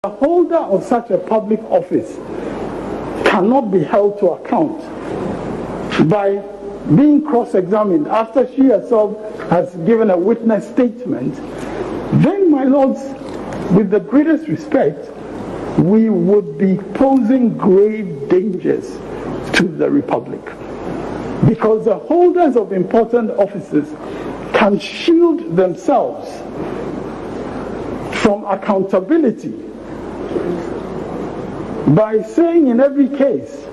The holder of such a public office cannot be held to account by being cross-examined after she herself has given a witness statement, then, my lords, with the greatest respect, we would be posing grave dangers to the Republic. Because the holders of important offices can shield themselves from accountability by saying in every case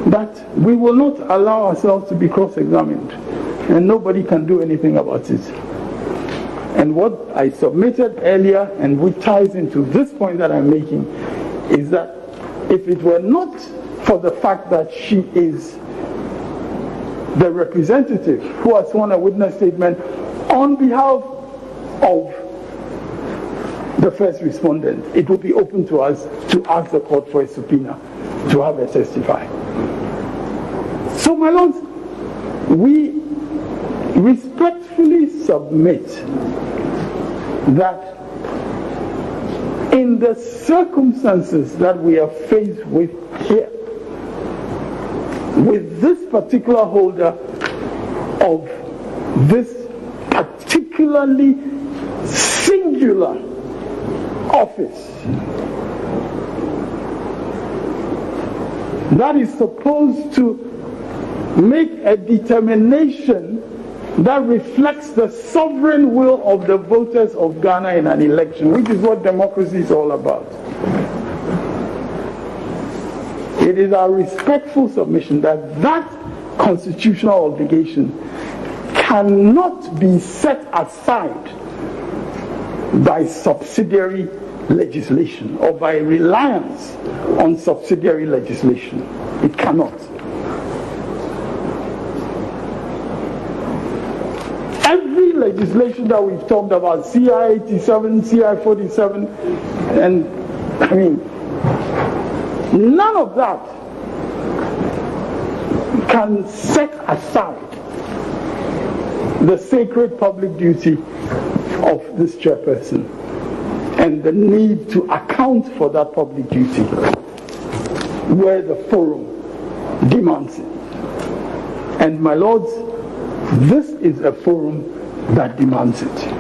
that we will not allow ourselves to be cross-examined and nobody can do anything about it. And what I submitted earlier, and which ties into this point that I'm making, is that if it were not for the fact that she is the representative who has sworn a witness statement on behalf of the first respondent, it would be open to us to ask the court for a subpoena to have her testify. So, my lords, we respectfully submit that in the circumstances that we are faced with here, with this particular holder of this particularly singular office that is supposed to make a determination that reflects the sovereign will of the voters of Ghana in an election, which is what democracy is all about. It is our respectful submission that that constitutional obligation cannot be set aside by subsidiary legislation or by reliance on subsidiary legislation. It cannot. Every legislation that we've talked about, CI 87, CI 47, and I mean, none of that can set aside the sacred public duty of this chairperson and the need to account for that public duty where the forum demands it. And my lords, this is a forum that demands it.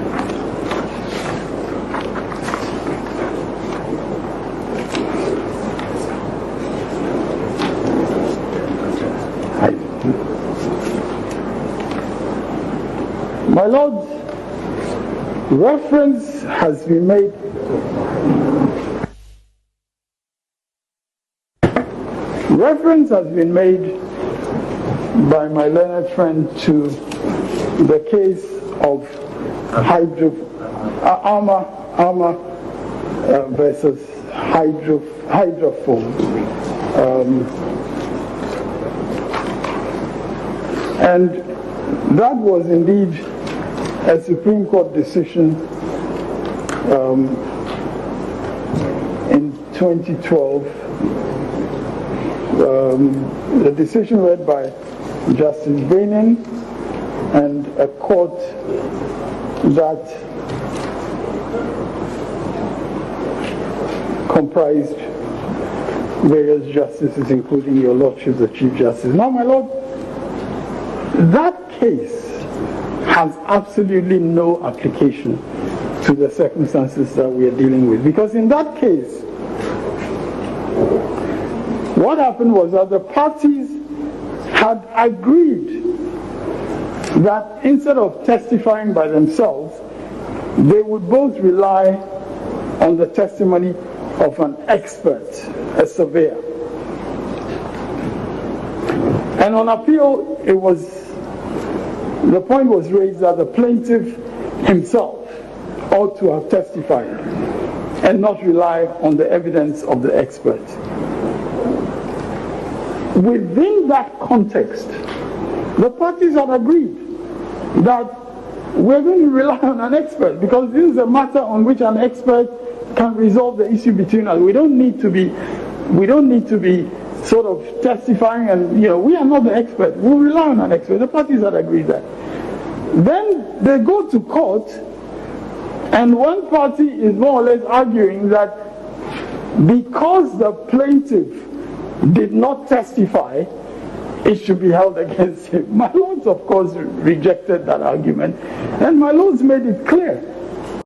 My lords, reference has been made by my learned friend to the case of Armour versus Hydrofoam. And that was indeed a Supreme Court decision in 2012. The decision read by Justice Baining and a court that comprised various justices, including your Lordship, the Chief Justice. Now, my Lord, that case has absolutely no application to the circumstances that we are dealing with. Because in that case, what happened was that the parties had agreed that instead of testifying by themselves, they would both rely on the testimony of an expert, a surveyor. And on appeal, the point was raised that the plaintiff himself ought to have testified and not rely on the evidence of the expert. Within that context, the parties had agreed that we're going to rely on an expert because this is a matter on which an expert can resolve the issue between us. We don't need to be sort of testifying and, we are not the expert. We'll rely on an expert. The parties had agreed that. Then they go to court and one party is more or less arguing that because the plaintiff did not testify, it should be held against him. My lords, of course, rejected that argument, and my lords made it clear